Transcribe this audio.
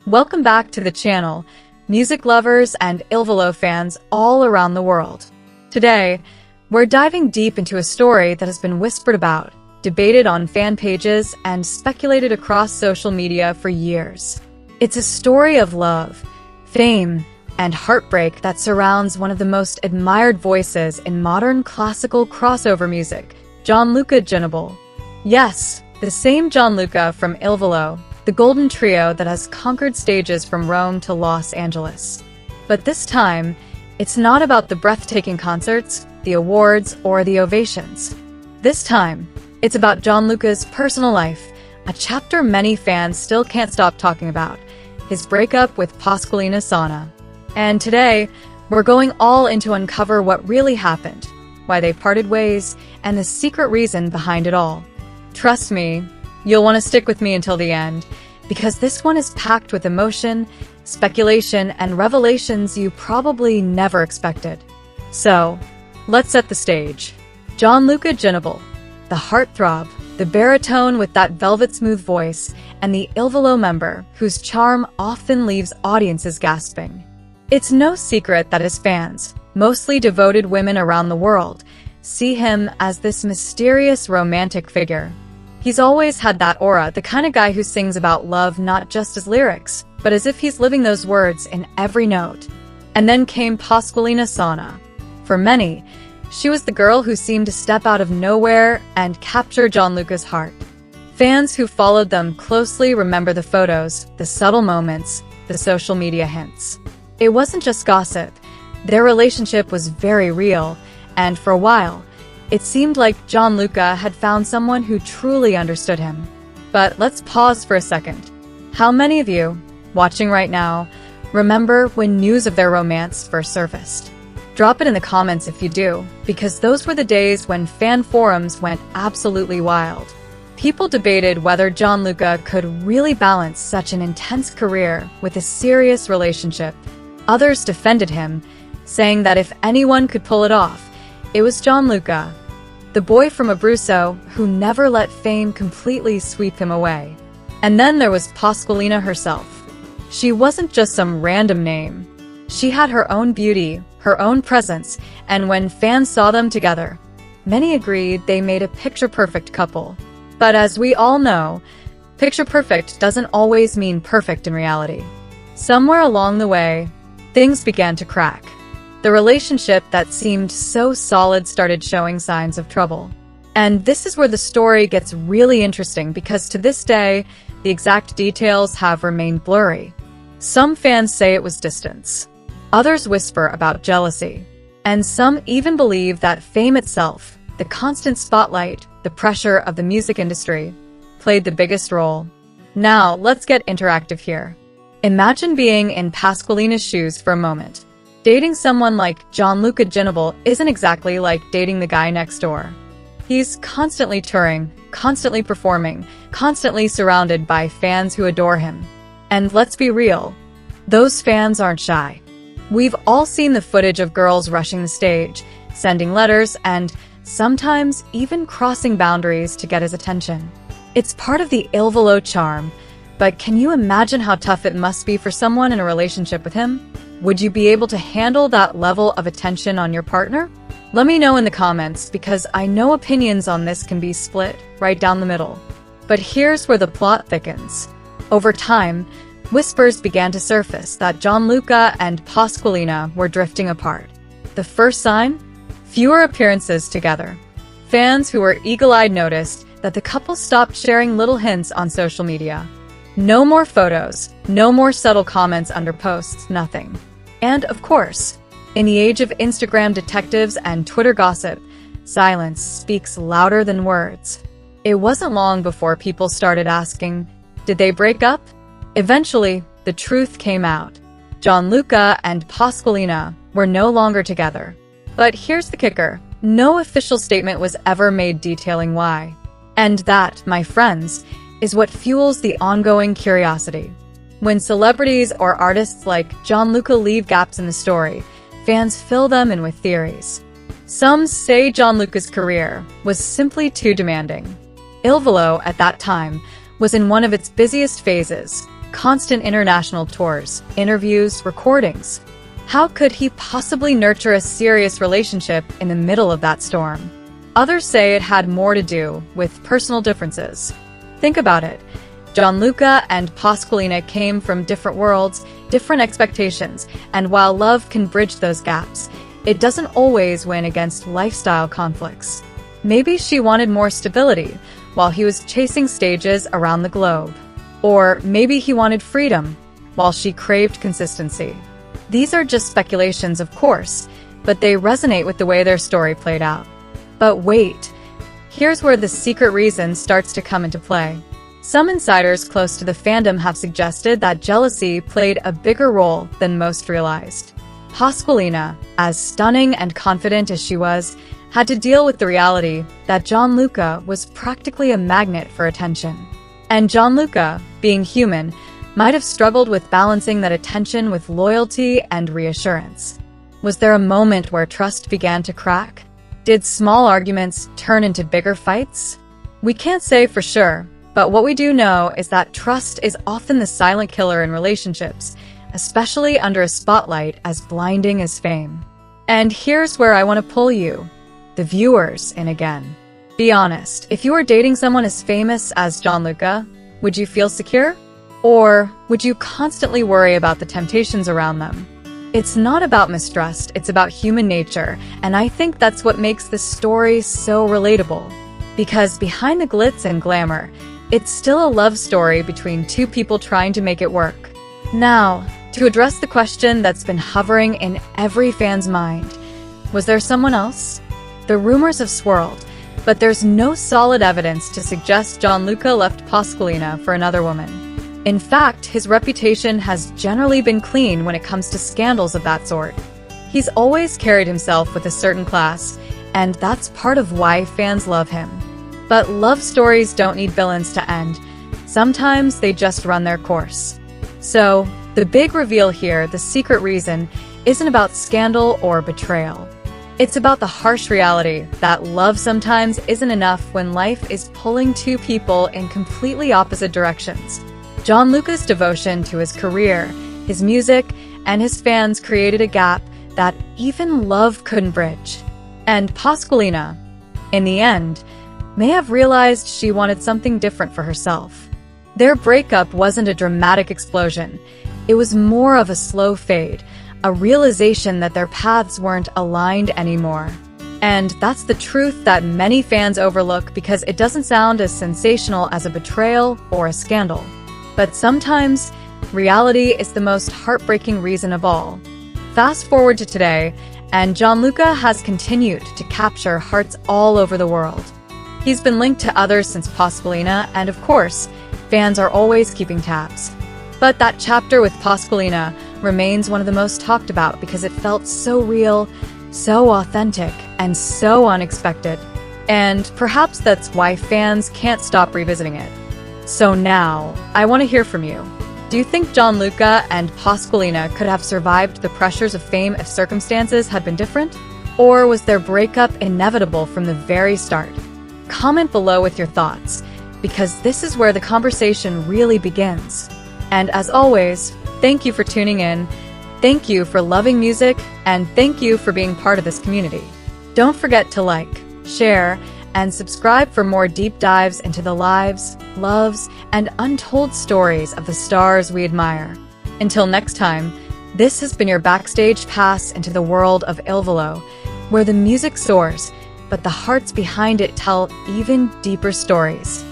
Welcome back to the channel, music lovers and Volo fans all around the world. Today, we're diving deep into a story that has been whispered about, debated on fan pages, and speculated across social media for years. It's a story of love, fame, and heartbreak that surrounds one of the most admired voices in modern classical crossover music, Gianluca Ginoble. Yes, the same Gianluca from Volo, the golden trio that has conquered stages from Rome to Los Angeles. But this time, it's not about the breathtaking concerts, the awards, or the ovations. This time, it's about Gianluca's personal life, a chapter many fans still can't stop talking about, his breakup with Pasqualina Sanna. And today, we're going all in to uncover what really happened, why they parted ways, and the secret reason behind it all. Trust me, you'll want to stick with me until the end, because this one is packed with emotion, speculation, and revelations you probably never expected. So, let's set the stage. Gianluca Ginoble, the heartthrob, the baritone with that velvet-smooth voice, and the Volo member whose charm often leaves audiences gasping. It's no secret that his fans, mostly devoted women around the world, see him as this mysterious romantic figure. He's always had that aura, the kind of guy who sings about love not just as lyrics, but as if he's living those words in every note. And then came Pasqualina Sanna. For many, she was the girl who seemed to step out of nowhere and capture Gianluca's heart. Fans who followed them closely remember the photos, the subtle moments, the social media hints. It wasn't just gossip. Their relationship was very real, and for a while, it seemed like Gianluca had found someone who truly understood him. But let's pause for a second. How many of you, watching right now, remember when news of their romance first surfaced? Drop it in the comments if you do, because those were the days when fan forums went absolutely wild. People debated whether Gianluca could really balance such an intense career with a serious relationship. Others defended him, saying that if anyone could pull it off, it was Gianluca, the boy from Abruzzo who never let fame completely sweep him away. And then there was Pasqualina herself. She wasn't just some random name. She had her own beauty, her own presence, and when fans saw them together, many agreed they made a picture-perfect couple. But as we all know, picture-perfect doesn't always mean perfect in reality. Somewhere along the way, things began to crack. The relationship that seemed so solid started showing signs of trouble. And this is where the story gets really interesting because to this day, the exact details have remained blurry. Some fans say it was distance. Others whisper about jealousy. And some even believe that fame itself, the constant spotlight, the pressure of the music industry, played the biggest role. Now, let's get interactive here. Imagine being in Pasqualina's shoes for a moment. Dating someone like Gianluca Ginoble isn't exactly like dating the guy next door. He's constantly touring, constantly performing, constantly surrounded by fans who adore him. And let's be real, those fans aren't shy. We've all seen the footage of girls rushing the stage, sending letters, and sometimes even crossing boundaries to get his attention. It's part of the Volo charm, but can you imagine how tough it must be for someone in a relationship with him? Would you be able to handle that level of attention on your partner? Let me know in the comments, because I know opinions on this can be split right down the middle. But here's where the plot thickens. Over time, whispers began to surface that Gianluca and Pasqualina were drifting apart. The first sign? Fewer appearances together. Fans who were eagle-eyed noticed that the couple stopped sharing little hints on social media. No more photos, no more subtle comments under posts, nothing. And of course, in the age of Instagram detectives and Twitter gossip, silence speaks louder than words. It wasn't long before people started asking, did they break up? Eventually, the truth came out. Gianluca and Pasqualina were no longer together. But here's the kicker. No official statement was ever made detailing why. And that, my friends, is what fuels the ongoing curiosity. When celebrities or artists like Gianluca leave gaps in the story, fans fill them in with theories. Some say Gianluca's career was simply too demanding. Volo at that time was in one of its busiest phases, constant international tours, interviews, recordings. How could he possibly nurture a serious relationship in the middle of that storm? Others say it had more to do with personal differences. Think about it. Gianluca and Pasqualina came from different worlds, different expectations, and while love can bridge those gaps, it doesn't always win against lifestyle conflicts. Maybe she wanted more stability, while he was chasing stages around the globe. Or maybe he wanted freedom, while she craved consistency. These are just speculations, of course, but they resonate with the way their story played out. But wait, here's where the secret reason starts to come into play. Some insiders close to the fandom have suggested that jealousy played a bigger role than most realized. Pasqualina, as stunning and confident as she was, had to deal with the reality that Gianluca was practically a magnet for attention. And Gianluca, being human, might have struggled with balancing that attention with loyalty and reassurance. Was there a moment where trust began to crack? Did small arguments turn into bigger fights? We can't say for sure, but what we do know is that trust is often the silent killer in relationships, especially under a spotlight as blinding as fame. And here's where I want to pull you, the viewers, in again. Be honest, if you were dating someone as famous as Gianluca, would you feel secure? Or would you constantly worry about the temptations around them? It's not about mistrust, it's about human nature, and I think that's what makes this story so relatable. Because behind the glitz and glamour, it's still a love story between two people trying to make it work. Now, to address the question that's been hovering in every fan's mind, was there someone else? The rumors have swirled, but there's no solid evidence to suggest Gianluca left Pasqualina for another woman. In fact, his reputation has generally been clean when it comes to scandals of that sort. He's always carried himself with a certain class, and that's part of why fans love him. But love stories don't need villains to end. Sometimes they just run their course. So, the big reveal here, the secret reason, isn't about scandal or betrayal. It's about the harsh reality that love sometimes isn't enough when life is pulling two people in completely opposite directions. Gianluca's devotion to his career, his music, and his fans created a gap that even love couldn't bridge. And Pasqualina, in the end, may have realized she wanted something different for herself. Their breakup wasn't a dramatic explosion. It was more of a slow fade, a realization that their paths weren't aligned anymore. And that's the truth that many fans overlook because it doesn't sound as sensational as a betrayal or a scandal. But sometimes, reality is the most heartbreaking reason of all. Fast forward to today, and Gianluca has continued to capture hearts all over the world. He's been linked to others since Pasqualina, and of course, fans are always keeping tabs. But that chapter with Pasqualina remains one of the most talked about because it felt so real, so authentic, and so unexpected. And perhaps that's why fans can't stop revisiting it. So now, I want to hear from you. Do you think Gianluca and Pasqualina could have survived the pressures of fame if circumstances had been different? Or was their breakup inevitable from the very start? Comment below with your thoughts, because this is where the conversation really begins. And as always, thank you for tuning in, thank you for loving music, and thank you for being part of this community. Don't forget to like, share, and subscribe for more deep dives into the lives, loves, and untold stories of the stars we admire. Until next time, this has been your backstage pass into the world of Volo, where the music soars, but the hearts behind it tell even deeper stories.